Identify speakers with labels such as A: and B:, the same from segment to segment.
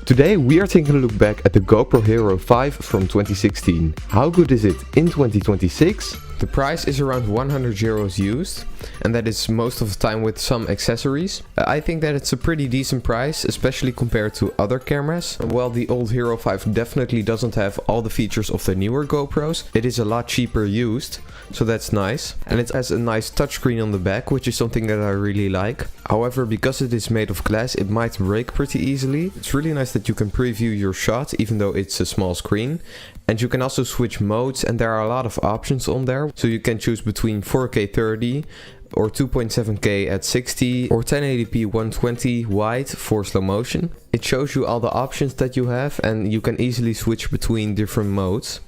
A: Today we are taking a look back at the GoPro Hero 5 from 2016. How good is it in 2026? The price is around 100 euros used, and that is most of the time with some accessories. I think that it's a pretty decent price, especially compared to other cameras. While the old Hero 5 definitely doesn't have all the features of the newer GoPros, it is a lot cheaper used, so that's nice. And it has a nice touchscreen on the back, which is something that I really like. However, because it is made of glass, it might break pretty easily. It's really nice that you can preview your shot, even though it's a small screen. And you can also switch modes, and there are a lot of options on there. So you can choose between 4K 30 or 2.7K at 60 or 1080p 120 wide for slow motion. It shows you all the options that you have, and you can easily switch between different modes.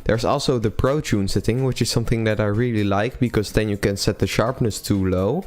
A: There's also the protune setting, which is something that I really like, because then you can set the sharpness to low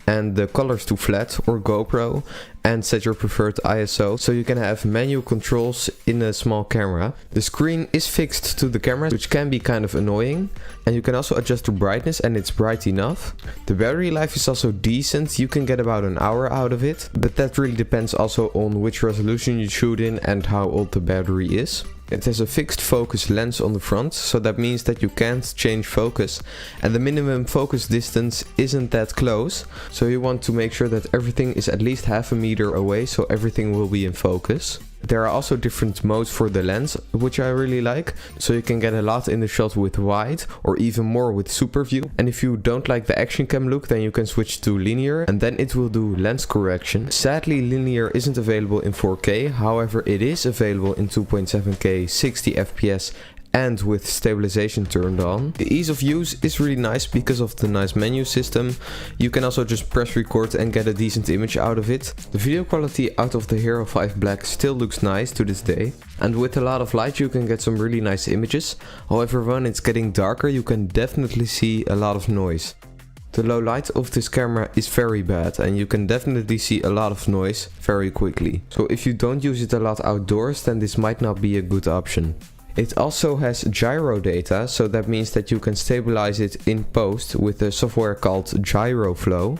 A: and the colors to flat or GoPro, and set your preferred ISO, so you can have manual controls in a small camera. The screen is fixed to the camera, which can be kind of annoying, and you can also adjust the brightness, and it's bright enough. The battery life is also decent. You can get about an hour out of it, but that really depends also on which resolution you shoot in and how old the battery is. It has a fixed focus lens on the front, so that means that you can't change focus, and the minimum focus distance isn't that close, so you want to make sure that everything is at least half a meter away, so everything will be in focus. There are also different modes for the lens, which I really like, so you can get a lot in the shot with wide or even more with super view. And if you don't like the action cam look, then you can switch to linear, and then it will do lens correction. Sadly, linear isn't available in 4K, however it is available in 2.7K 60 FPS and with stabilization turned on. The ease of use is really nice because of the nice menu system. You can also just press record and get a decent image out of it. The video quality out of the Hero 5 Black still looks nice to this day. And with a lot of light you can get some really nice images. However, when it's getting darker you can definitely see a lot of noise. The low light of this camera is very bad, and you can definitely see a lot of noise very quickly. So if you don't use it a lot outdoors, then this might not be a good option. It also has gyro data, so that means that you can stabilize it in post with a software called GyroFlow.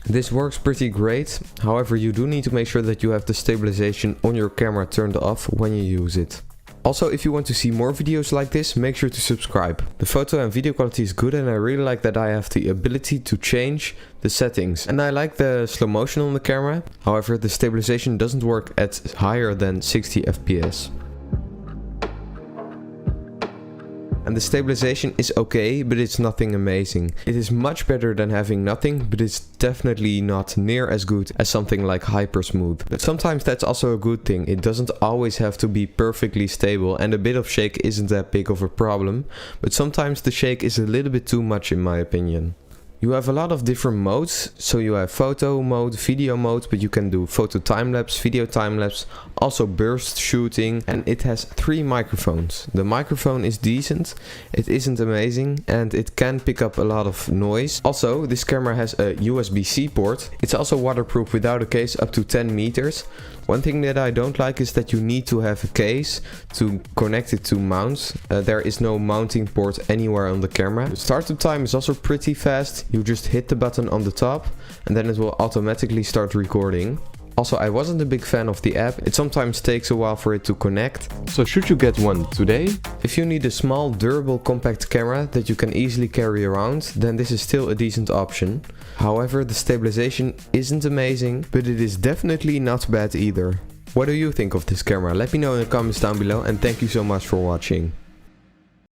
A: This works pretty great, however you do need to make sure that you have the stabilization on your camera turned off when you use it. Also, if you want to see more videos like this, make sure to subscribe. The photo and video quality is good, and I really like that I have the ability to change the settings. And I like the slow motion on the camera, however the stabilization doesn't work at higher than 60 FPS. And the stabilization is okay, but it's nothing amazing. It is much better than having nothing, but it's definitely not near as good as something like Hyper Smooth. But sometimes that's also a good thing. It doesn't always have to be perfectly stable, and a bit of shake isn't that big of a problem, but sometimes the shake is a little bit too much in my opinion. You have a lot of different modes, so you have photo mode, video mode, but you can do photo time-lapse, video time-lapse, also burst shooting, and it has 3 microphones. The microphone is decent, it isn't amazing, and it can pick up a lot of noise. Also, this camera has a USB-C port. It's also waterproof without a case up to 10 meters. One thing that I don't like is that you need to have a case to connect it to mounts. There is no mounting port anywhere on the camera. The startup time is also pretty fast. You just hit the button on the top and then it will automatically start recording. Also, I wasn't a big fan of the app. It sometimes takes a while for it to connect. So should you get one today? If you need a small, durable, compact camera that you can easily carry around, then this is still a decent option. However, the stabilization isn't amazing, but it is definitely not bad either. What do you think of this camera? Let me know in the comments down below, and thank you so much for watching.